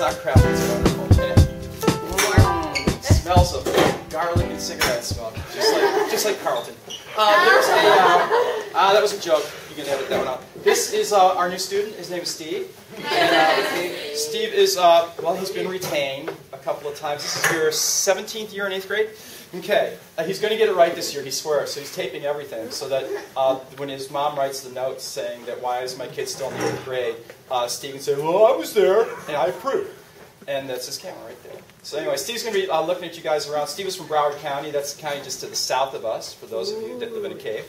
it's not crap. It's wonderful. It smells of garlic and cigarette smoke, just like Carlton. That was a joke. You can edit that one out. This is our new student. His name is Steve. And, Steve is, well, he's been retained a couple of times. This is your 17th year in 8th grade. Okay, he's going to get it right this year, he swears, so he's taping everything so that when his mom writes the note saying that why is my kid still in the 8th grade, Steve can say, well, I was there, and I approve. And that's his camera right there. So anyway, Steve's going to be looking at you guys around. Steve is from Broward County. That's the county just to the south of us, for those of you that live in a cave.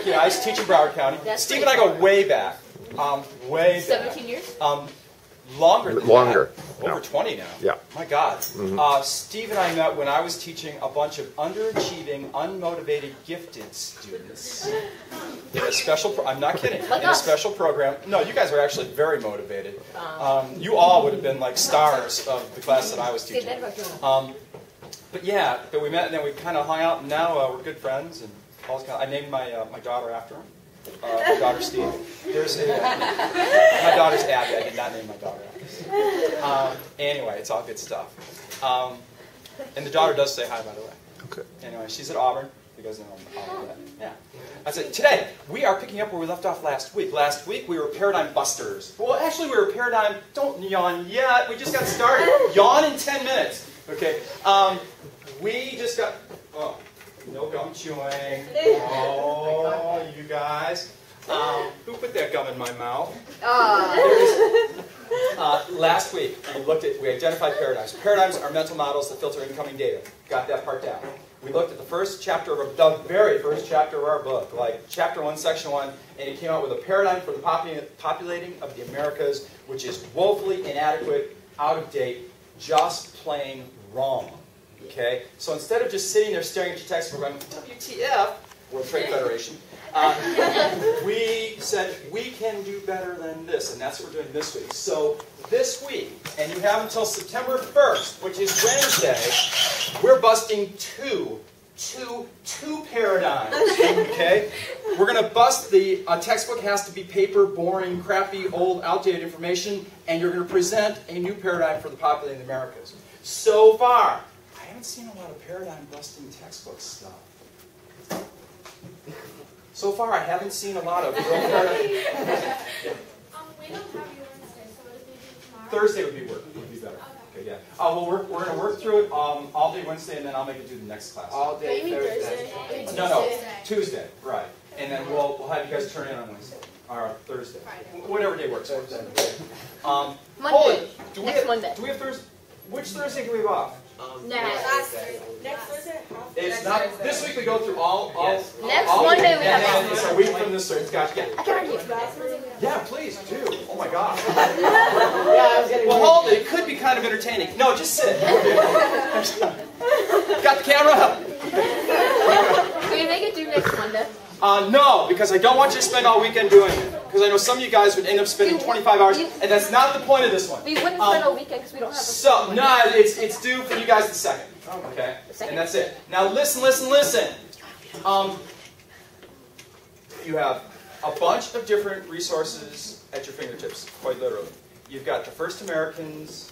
Yeah, I used to teach in Broward County. Steve and I go way back. Way back. 17 years? Longer than Longer. that. Over 20 now. Yeah. My God. Steve and I met when I was teaching a bunch of underachieving, unmotivated, gifted students in a special I'm not kidding. In a special program. No, you guys were actually very motivated. You all would have been like stars of the class that I was teaching. But yeah, but we met and then we kind of hung out, and now we're good friends. And I named my daughter after him. My daughter Steve. There's my daughter's Abby. I did not name my daughter after. Anyway, it's all good stuff. And the daughter does say hi, by the way. Okay. Anyway, she's at Auburn. You guys know Auburn. Yeah. I said today we are picking up where we left off last week. Last week we were paradigm busters. Well, actually we were paradigm. Don't yawn yet. We just got started. Yawn in 10 minutes. Okay. We just got. Oh. No gum chewing. Oh, you guys. Who put that gum in my mouth? Last week, we identified paradigms. Paradigms are mental models that filter incoming data. Got that part down. We looked at the first chapter the very first chapter of our book, like chapter 1, section 1, and it came out with a paradigm for the populating of the Americas, which is woefully inadequate, out of date, just plain wrong. Okay? So instead of just sitting there staring at your text and we're going, WTF, World Trade Federation, we said, we can do better than this, and that's what we're doing this week. So this week, and you have until September 1st, which is Wednesday, we're busting two paradigms, okay? We're going to bust the textbook has to be paper, boring, crappy, old, outdated information, and you're going to present a new paradigm for the populating the Americas. So far, I haven't seen a lot of paradigm-busting textbook stuff. So far, I haven't seen a lot of real paradigm. We don't have you Wednesday, so it would be tomorrow. Thursday would be better. Okay, yeah. Well, we're going to work through it all day Wednesday, and then I'll make it do the next class. All day Thursday. No, Tuesday, right? And then we'll have you guys turn in on Wednesday or Thursday, whatever day works. Monday. Next Monday. Do we have Thursday? Which Thursday can we have off? Next Thursday. It's not. This week we go through all. Next Monday we have off. It's a week from this Thursday. Gotcha. I can argue. Yeah, please do. Oh my God. Well, hold it. It could be kind of entertaining. No, just sit. Got the camera up. Can we make it through next Monday? No, because I don't want you to spend all weekend doing it. Because I know some of you guys would end up spending 25 hours, and that's not the point of this one. We wouldn't spend a weekend because we don't have a So, no, it's due for you guys the second. Okay? And that's it. Now listen. You have a bunch of different resources at your fingertips, quite literally. You've got the First Americans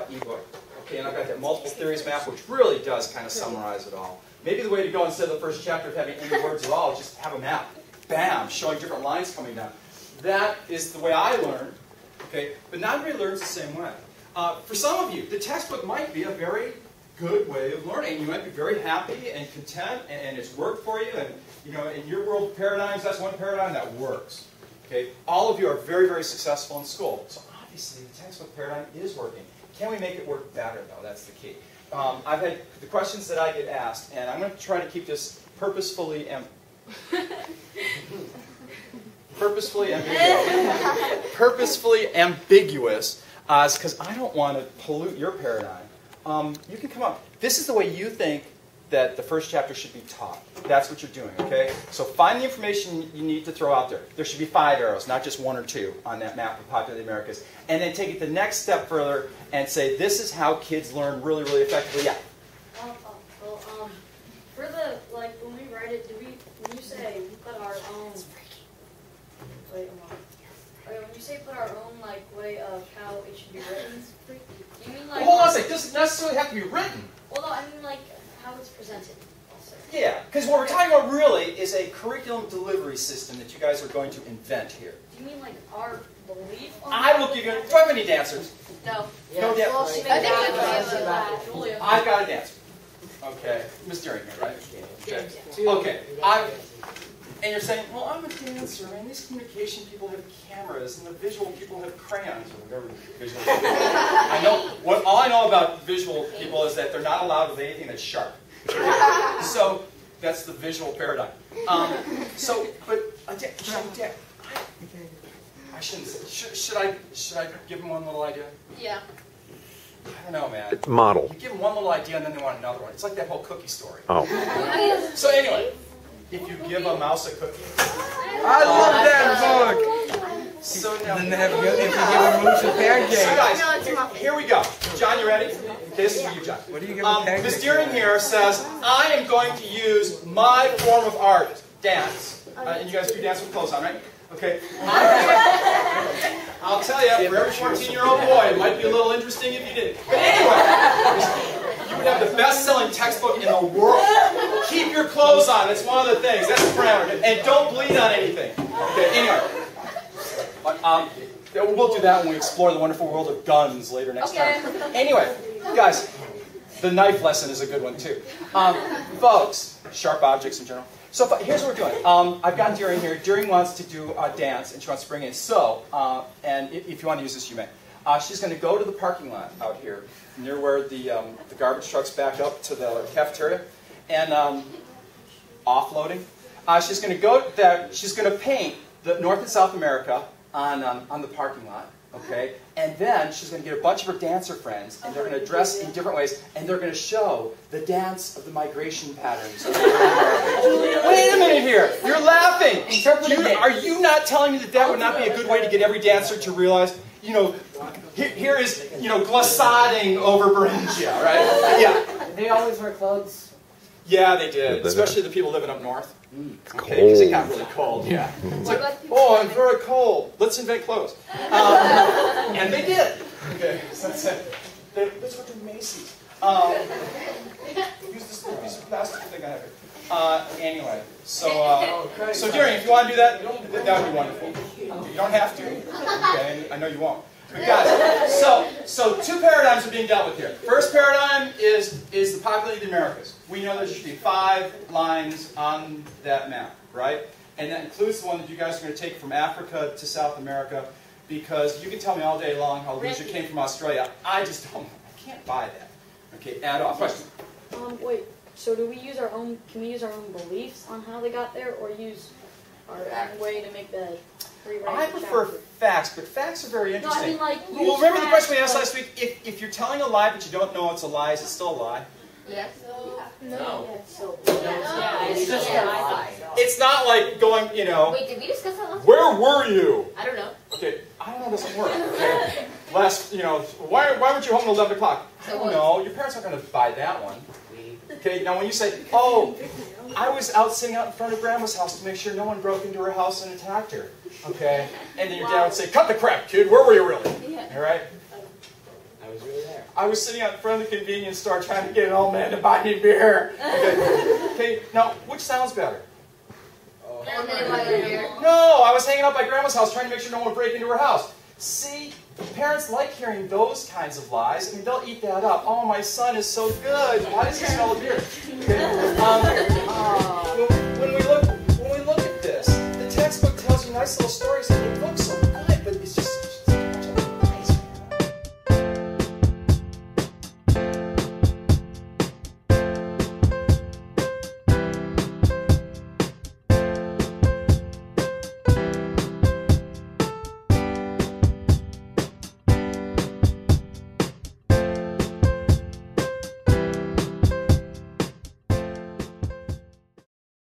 ebook. Okay, and I've got that multiple theories map, which really does kind of summarize it all. Maybe the way to go instead of the first chapter of having any words at all is just have a map. Bam, showing different lines coming down. That is the way I learned. Okay, but not everybody learns the same way. For some of you, the textbook might be a very good way of learning. You might be very happy and content, and it's worked for you. And you know, in your world of paradigms, that's one paradigm that works. Okay, all of you are very, very successful in school, so obviously the textbook paradigm is working. Can we make it work better, though? That's the key. I've had the questions that I get asked, and I'm going to try to keep this purposefully ambiguous, because I don't want to pollute your paradigm. You can come up. This is the way you think that the first chapter should be taught. That's what you're doing, okay? So find the information you need to throw out there. There should be 5 arrows, not just 1 or 2 on that map of populated Americas. And then take it the next step further and say, this is how kids learn really, really effectively. Yeah? For the, like, when we write it, when you say we put our own, when you say put our own way of how it should be written? Do you mean Well, hold on a second. It doesn't necessarily have to be written. Well, no, I mean how it's presented. Also. Yeah, because what we're talking about really is a curriculum delivery system that you guys are going to invent here. Do you mean our belief? I will give you. Do I have any dancers? No. No dancers. Well, she I think made that's that. Julia. I've got a dancer. Okay, Miss Deering here, right? Okay. Okay. And you're saying, well, I'm a dancer, and these communication people have cameras, and the visual people have crayons, or whatever visual people. I know. All I know about visual people is that they're not allowed with anything that's sharp. So that's the visual paradigm. But I shouldn't. Should I give them one little idea? Yeah. I don't know, man. It's model. You give them one little idea, and then they want another one. It's like that whole cookie story. Oh. So anyway, if you give a mouse a cookie. I love that book. So now, Then if you give a moose a pancake. so guys, here we go. John, you ready? Okay, this is for you, John. What do you give a pancake? Ms. Deering here says, I am going to use my form of art, dance. And you guys do dance with clothes on, right? Okay. I'll tell you, for every 14-year-old boy, it might be a little interesting if you didn't. But anyway, you would have the best-selling textbook in the world. Keep your clothes on. That's one of the things. That's the parameter. And don't bleed on anything. Okay, anyway. We'll do that when we explore the wonderful world of guns later next time. Anyway, guys, the knife lesson is a good one, too. Folks, sharp objects in general. So here's what we're doing. I've got Deering here. Deering wants to do a dance, and she wants to bring in. So, and if you want to use this, you may. She's going to go to the parking lot out here, near where the garbage trucks back up to the cafeteria, and offloading. She's going to go there. She's going to paint the North and South America on the parking lot. Okay, and then she's going to get a bunch of her dancer friends, and they're going to dress in different ways, and they're going to show the dance of the migration patterns. Wait a minute here! You're laughing! Are you not telling me that that would not be a good way to get every dancer to realize, here is, glissading over Beringia, right? Yeah. They always wear clothes. Yeah, they did, especially the people living up north. It's Okay, because it got cold. really cold, yeah. It's like, oh, I'm very cold. Let's invent clothes. And they did. Okay, so that's it. Let's go to Macy's. Use this piece of plastic thing I have here. Anyway, so Deering, if you want to do that, that would be wonderful. You don't have to. Okay, I know you won't. But guys, so two paradigms are being dealt with here. First paradigm is the populated Americas. We know there should be 5 lines on that map, right? And that includes the one that you guys are going to take from Africa to South America, because you can tell me all day long how Lucia came from Australia. I just don't. I can't buy that. Okay, add on. Question. Wait. So do we use our own? Can we use our own beliefs on how they got there, or use our own way to make the? I prefer facts, but facts are very interesting. No, I mean Well, remember the question we asked last week? If you're telling a lie but you don't know it's a lie, is it still a lie? Yes. No. It's just a lie. It's not like going, Wait, did we discuss that last where were you? I don't know. Okay, I don't know how this will work. Okay. Why weren't you home at 11 o'clock? I don't know. Your parents aren't going to buy that one. Okay, now when you say, oh, I was out sitting out in front of Grandma's house to make sure no one broke into her house and attacked her. Okay? And then your dad would say, cut the crap, kid. Where were you really? All right? I was really there. I was sitting out in front of the convenience store trying to get an old man to buy me beer. Okay, now, which sounds better? And then why you're here. No, I was hanging out by Grandma's house trying to make sure no one would break into her house. See, parents like hearing those kinds of lies. I mean, they'll eat that up. Oh, my son is so good. Why does he smell of beer? Okay. When we look at this, the textbook tells you nice little stories